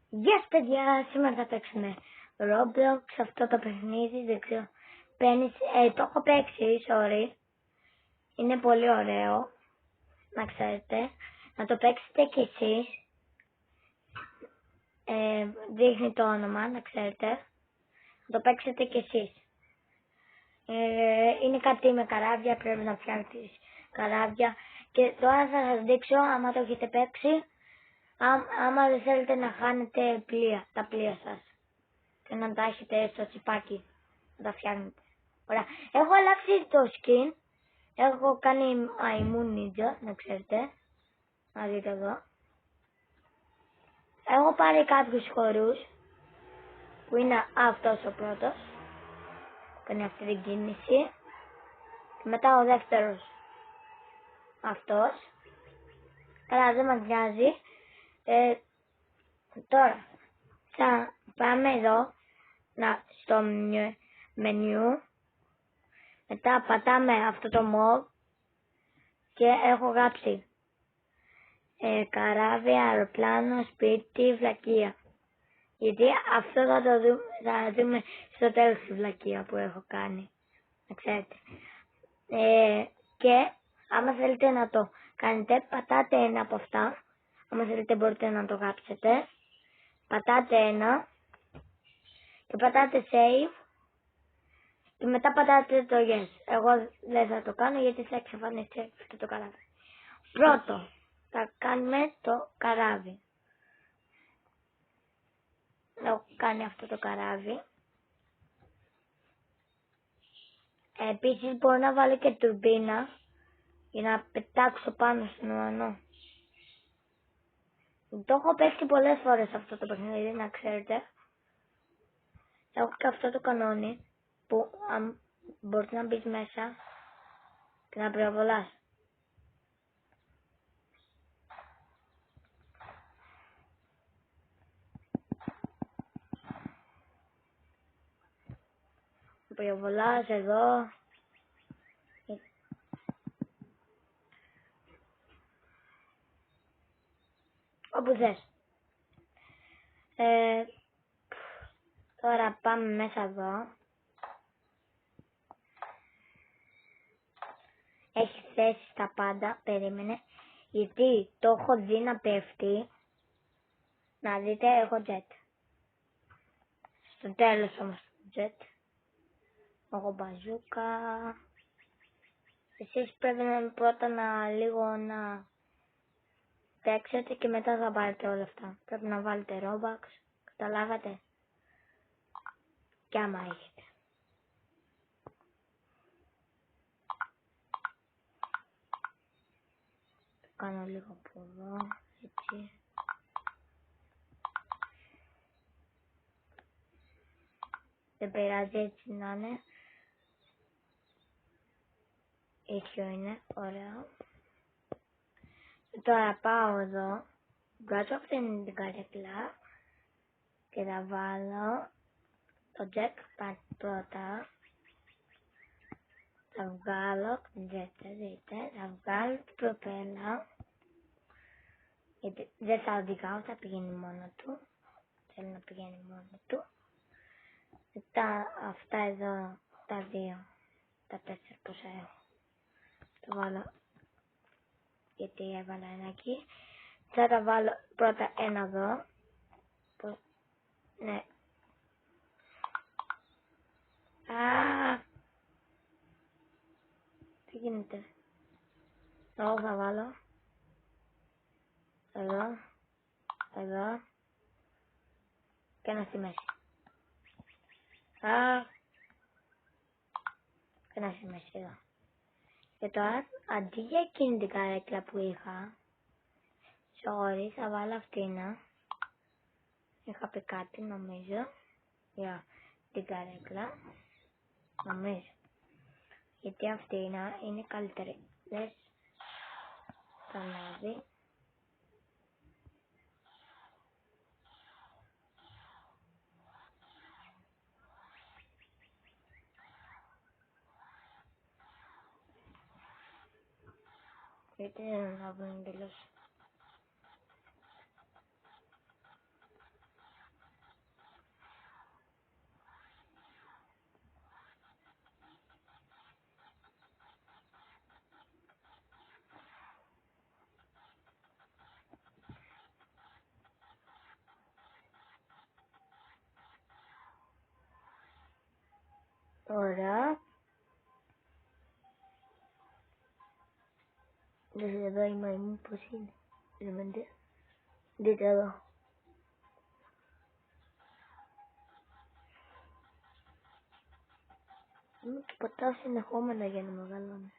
Γεια σας παιδιά, σήμερα θα παίξουμε Roblox, αυτό το παιχνίδι, δεν ξέρω, το έχω παίξει, sorry, είναι πολύ ωραίο, να ξέρετε, να το παίξετε κι εσείς, δείχνει το όνομα, να ξέρετε, να το παίξετε κι εσείς. Είναι κάτι με καράβια, πρέπει να φτιάξεις καράβια και τώρα θα σας δείξω, άμα το έχετε παίξει, άμα δεν θέλετε να χάνετε τα πλοία σας και να τα έχετε στο τσιπάκι, να τα φτιάχνετε. Ωραία. Έχω αλλάξει το skin, έχω κάνει αϊμού ninja, να ξέρετε, να δείτε εδώ. Έχω πάρει κάποιους χορούς, που είναι αυτός ο πρώτος, κάνει αυτή την κίνηση, και μετά ο δεύτερος, αυτός. Καλά, δεν μας νοιάζει. Τώρα θα πάμε εδώ στο μενιού, μετά πατάμε αυτό το move και έχω γράψει καράβι, αεροπλάνο, σπίτι, βλακεία, γιατί αυτό θα δούμε στο τέλος τη βλακεία που έχω κάνει, να ξέρετε. Και άμα θέλετε να το κάνετε, πατάτε ένα από αυτά. Άμα θέλετε μπορείτε να το γράψετε. Πατάτε ένα και πατάτε save και μετά πατάτε το yes. Εγώ δεν θα το κάνω γιατί θα εξαφανιστεί αυτό το καράβι. Πρώτο θα κάνουμε το καράβι. Έχω κάνει αυτό το καράβι. Επίσης μπορώ να βάλω και τουρμπίνα για να πετάξω πάνω στον ουρανό. Το έχω παίξει πολλές φορές αυτό το παιχνίδι, να ξέρετε. Έχω και αυτό το κανόνι που μπορείς να μπεις μέσα και να πυροβολάς. Πυροβολάς εδώ. Όπου θες. Τώρα πάμε μέσα εδώ. Έχει θέσει τα πάντα, περίμενε. Γιατί το έχω δει να πέφτει. Να δείτε, έχω jet. Στο τέλος όμως jet. Έχω μπαζούκα. Εσείς πρέπει πρώτα να παίξετε και μετά θα πάρετε όλα αυτά. Πρέπει να βάλετε Robux. Καταλάβατε. Και άμα έχετε. Κάνω λίγο από εδώ. Έτσι. Δεν πειράζει, έτσι να είναι. Έτσι είναι. Ωραία. Τώρα πάω εδώ. Βγάζω αυτήν την καρέκλα. Και θα βάλω το jackpot πρώτα. Θα βγάλω, δείτε, θα βγάλω την προπέλα. Γιατί δεν θα οδηγάω, θα πηγαίνει μόνο του. Θέλω να πηγαίνει μόνο του. Μετά αυτά εδώ, τα δύο, τα 4 πόσα έχω. Το βάλω, γιατί έβαλα ένα εκεί. Θα τα βάλω πρώτα ένα εδώ. Ναι. Τι γίνεται. Εγώ θα βάλω. Εδώ. Εδώ. Και ένα στη μέση. Και ένα στη μέση εδώ. Και τώρα, αντί για εκείνη την καρέκλα που είχα, sorry, θα βάλω αυτήν. Είχα πει κάτι, νομίζω, για την καρέκλα. Νομίζω. Γιατί αυτή είναι καλύτερη. Δες. Θα ανέβει. Γιατί δεν ανάβουν τελώς. Ωραία. Εδώ η μαϊμού πώς είναι. Δείτε εδώ. Και πατάω συνεχόμενα για να μεγαλώνει.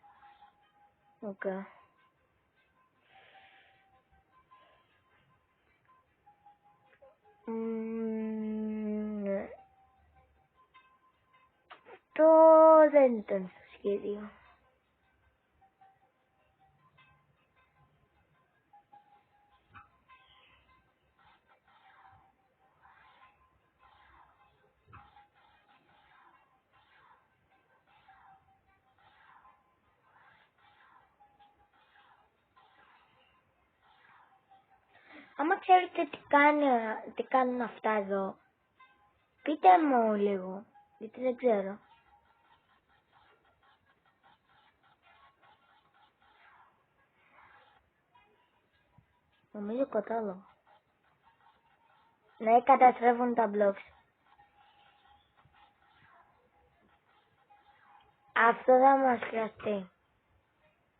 Οκ. Ναι. Αυτό δεν ήταν στο σχέδιο. Άμα ξέρετε τι κάνουν αυτά εδώ, πείτε μου λίγο, γιατί δεν ξέρω. Νομίζω κατάλαβα. Ναι, καταστρέφουν τα blocks. Αυτό θα μας χρειαστεί.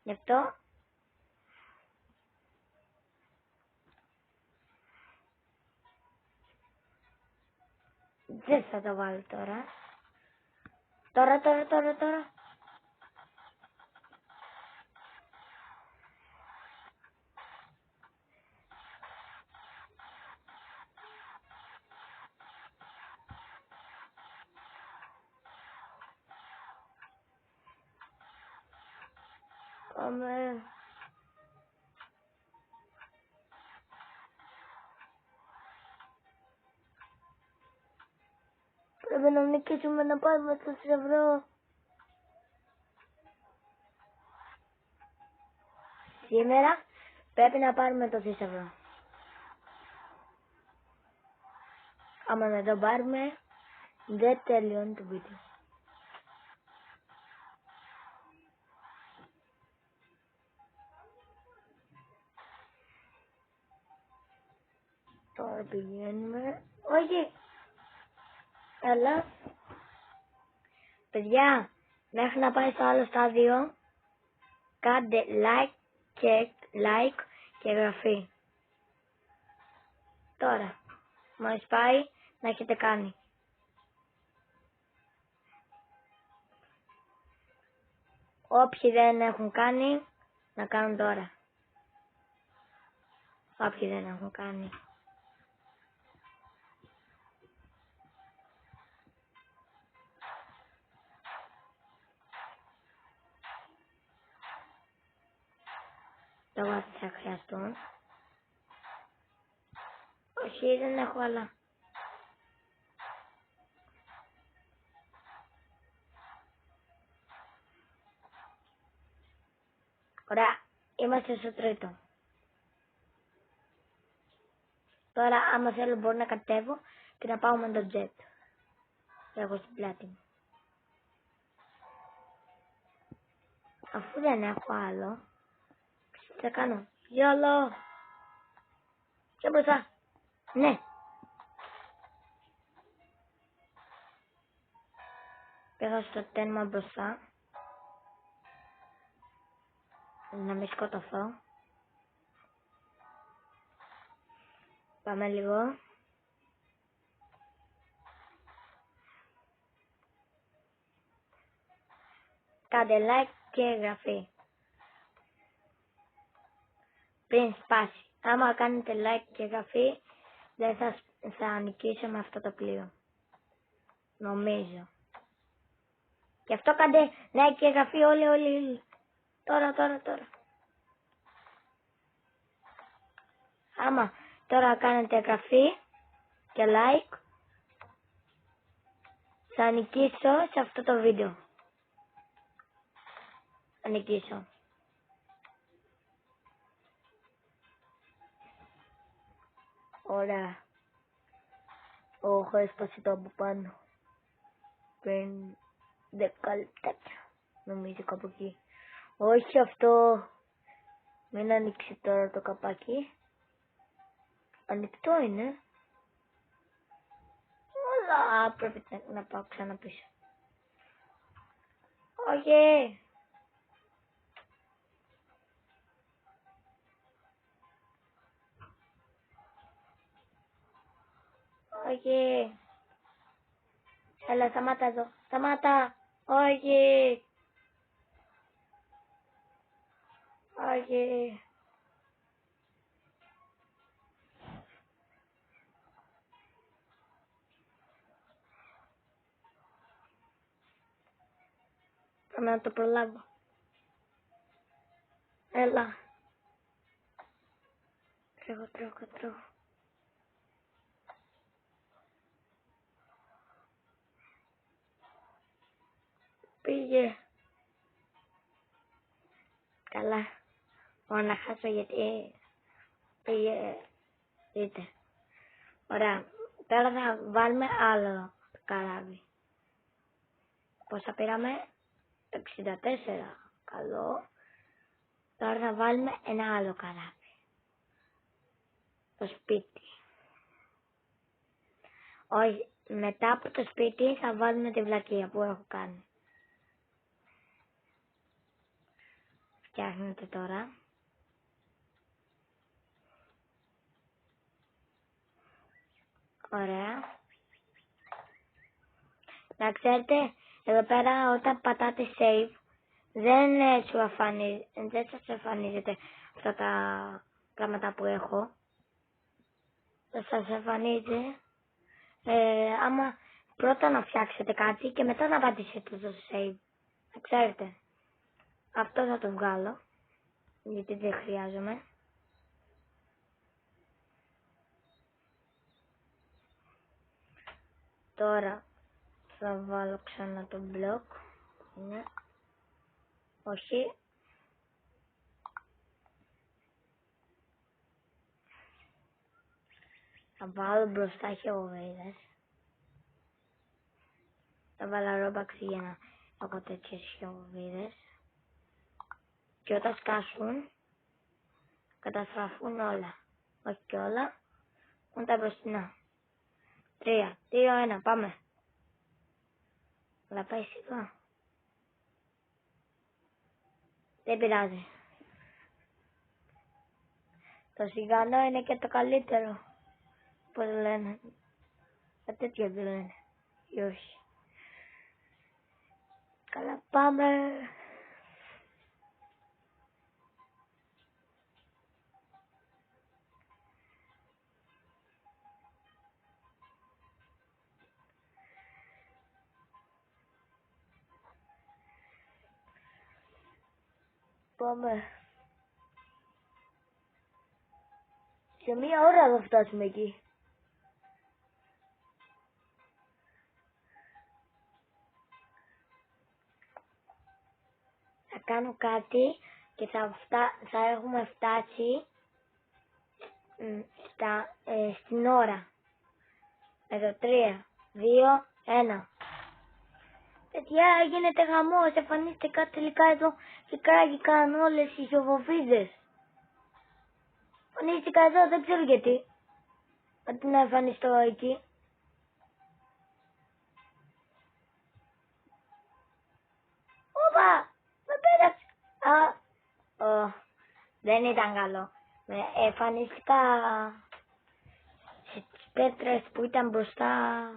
Γι' αυτό δεν θα το βάλω τώρα. Τώρα. Πάμε. Πρέπει να νικήσουμε να πάρουμε το ευρώ. Σήμερα πρέπει να πάρουμε το θησαυρό. Άμα δεν το πάρουμε, δεν τελειώνει το βίντεο. Τώρα πηγαίνουμε. Όχι. Έλα. Παιδιά, μέχρι να πάει στο άλλο στάδιο, κάντε like και εγγραφή. Τώρα, μόλις πάει, να έχετε κάνει. Όποιοι δεν έχουν κάνει, να κάνουν τώρα. Όποιοι δεν έχουν κάνει. Εγώ θα χρειαστούν. Όχι, δεν έχω άλλα. Ωραία, είμαστε στο τρίτο. Τώρα, άμα θέλω, μπορώ να κατέβω και να πάω με το jet. Εγώ στην πλάτη μου. Αφού δεν έχω άλλο, τι θα κάνω. Γιόλο! Και μπροστά. Ναι. Πήγα στο τέρμα μπροστά. Να μην σκοτωθώ. Πάμε λίγο. Κάντε like και εγγραφή. Πριν σπάσει. Άμα κάνετε like και εγγραφή, δεν θα νικήσω με αυτό το πλοίο. Νομίζω. Γι' αυτό κάντε like και εγγραφή όλοι. Τώρα. Άμα τώρα κάνετε εγγραφή και like, θα νικήσω σε αυτό το βίντεο. Θα νικήσω. Ωραία. Έχω έσπασε το από πάνω. Πριν 10 λεπτάκια. Νομίζω κάπου εκεί. Όχι αυτό. Μην ανοίξει τώρα το καπάκι. Ανοιχτό είναι. Αλλά πρέπει να πάω ξανά πίσω. Όχι. Όχι. Έλα, σταμάτα εδώ. Σταμάτα. Όχι. Όχι. Πρέπει να το προλάβω. Έλα. Τρέχω. Πήγε. Καλά. Μόνο να χάσω γιατί πήγε. Δείτε. Ωραία. Τώρα θα βάλουμε άλλο καράβι. Πόσα πήραμε? 64. Καλό. Τώρα θα βάλουμε ένα άλλο καράβι. Το σπίτι. Όχι. Μετά από το σπίτι θα βάλουμε τη βλακεία που έχω κάνει. Φτιάχνετε τώρα. Ωραία. Να ξέρετε, εδώ πέρα όταν πατάτε save, δεν σας εμφανίζεται αυτά τα πράγματα που έχω. Θα σας εμφανίζει άμα πρώτα να φτιάξετε κάτι και μετά να πατήσετε το save. Να ξέρετε. Αυτό θα το βγάλω, γιατί δεν χρειάζομαι. Τώρα θα βάλω ξανά το block. Ναι. Όχι. Θα βάλω μπροστά χειροβίδες. Θα βάλω Robux για να έχω τέτοιες χειροβίδες. Και όταν σκάσουν, καταστραφούν όλα. Όχι και όλα, μόνο τα μπροστινά. 3, 2, 1, πάμε. Αλλά πάει σιγά. Δεν πειράζει. Το σιγανό είναι και το καλύτερο. Πώς λένε. Τα τέτοια δεν λένε. Ή όχι. Καλά, πάμε. Πάμε. Σε μία ώρα θα φτάσουμε εκεί. Θα κάνω κάτι και θα έχουμε φτάσει στην ώρα. Εδώ 3, 2, 1. Παιδιά, γίνεται χαμός. Εμφανίστηκα τελικά εδώ και κράγηκαν όλες οι ισοβοφίδες. Εμφανίστηκα εδώ, δεν ξέρω γιατί. Αντί να εμφανιστώ εκεί. Όπα! Με πέταξε. Δεν ήταν καλό. Εμφανίστηκα στις πέτρες που ήταν μπροστά.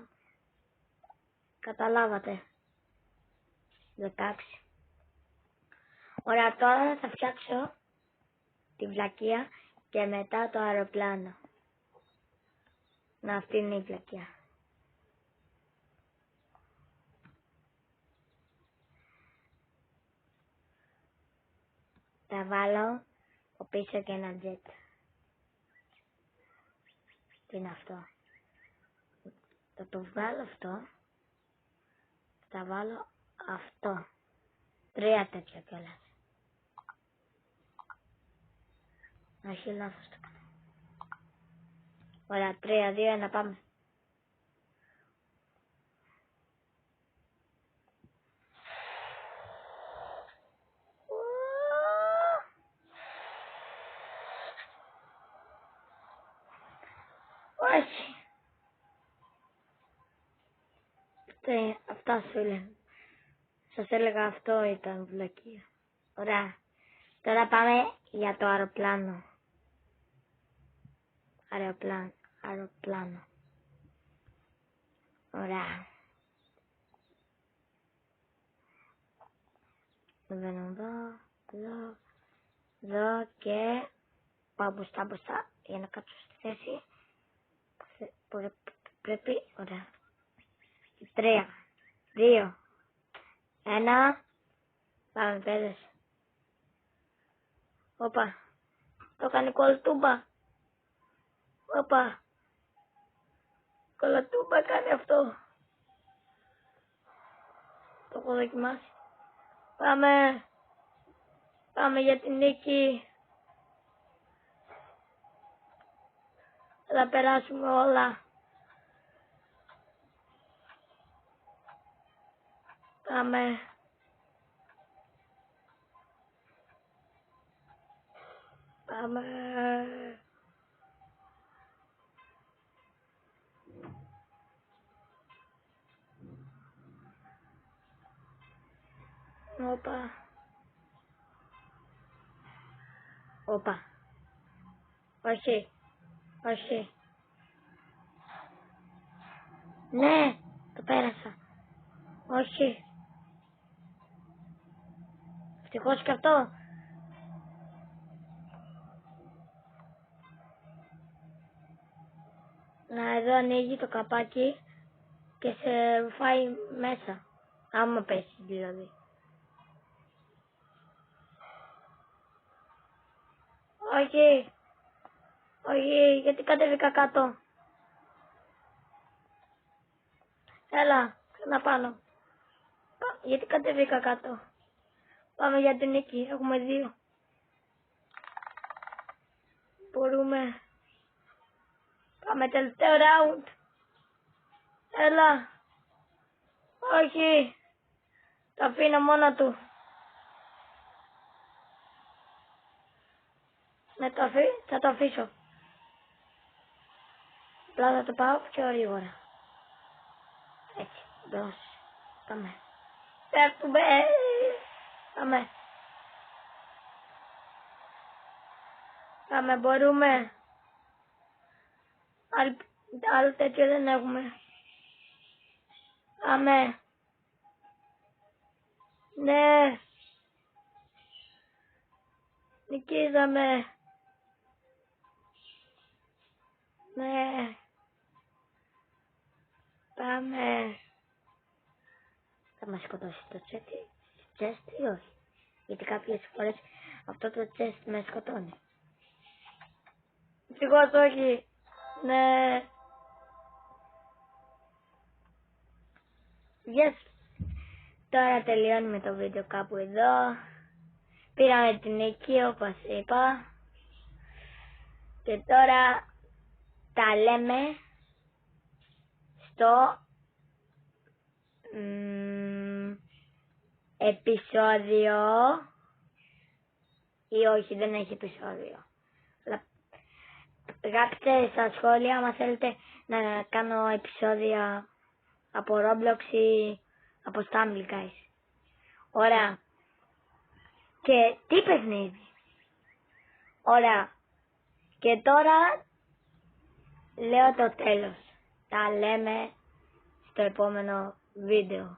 Καταλάβατε. 16. Ωραία, τώρα θα φτιάξω τη βλακεία και μετά το αεροπλάνο. Να, αυτή είναι η βλακεία. Θα βάλω από πίσω και ένα jet. Τι είναι αυτό? Θα το βγάλω αυτό. Θα βάλω αυτό. 3 τέτοια κιόλας. Όχι, λάθος το κάνω. Ωραία, 3, 2, 1, πάμε. Όχι. Αυτά σου λένε. Σας έλεγα αυτό ήταν βλακεία. Ωραία. Τώρα πάμε για το αεροπλάνο. Αεροπλάνο. Ωραία. Μπαίνω εδώ και πάω μπροστά για να κάτσω στη θέση. Πρέπει, ωραία. 3, 2, 1. Πάμε παιδες. Όπα. Το κάνει κολοτούμπα. Όπα. Κολοτούμπα κάνει αυτό. Το έχω δοκιμάσει. Πάμε για την νίκη. Θα περάσουμε όλα. Πάμε. Όπα. Όχι. Ναι, το πέρασα. Όχι. Ευτυχώς και αυτό. Εδώ ανοίγει το καπάκι και σε ρουφάει μέσα. Άμα πέσει δηλαδή. Όχι, γιατί κατέβηκα κάτω. Έλα, να πάνω. Γιατί κατέβηκα κάτω. Πάμε για την νίκη, έχουμε 2. Μπορούμε. Πάμε τελευταίο round. Έλα. Όχι. Το αφήνω μόνο του. Θα το αφήσω. Απλά θα το πάω πιο γρήγορα. Έτσι, μπρος. Πάμε. Πέφτουμε. Πάμε, μπορούμε. Άλλο τέτοιο δεν έχουμε. Πάμε. Ναι. Νικήσαμε. Ναι. Πάμε. Θα μας σκοτώσει το chest ή όχι. Γιατί κάποιες φορές αυτό το chest με σκοτώνει. Ευτυχώς όχι. Ναι. Yes. Τώρα τελειώνουμε το βίντεο κάπου εδώ. Πήραμε την νίκη όπως είπα. Και τώρα τα λέμε στο επεισόδιο ή όχι, δεν έχει επεισόδιο. Γράψτε στα σχόλια άμα θέλετε να κάνω επεισόδια από Roblox ή από Stumble guys. Ωραία. Και τι παιχνίδι. Ωραία. Και τώρα λέω το τέλος. Τα λέμε στο επόμενο βίντεο.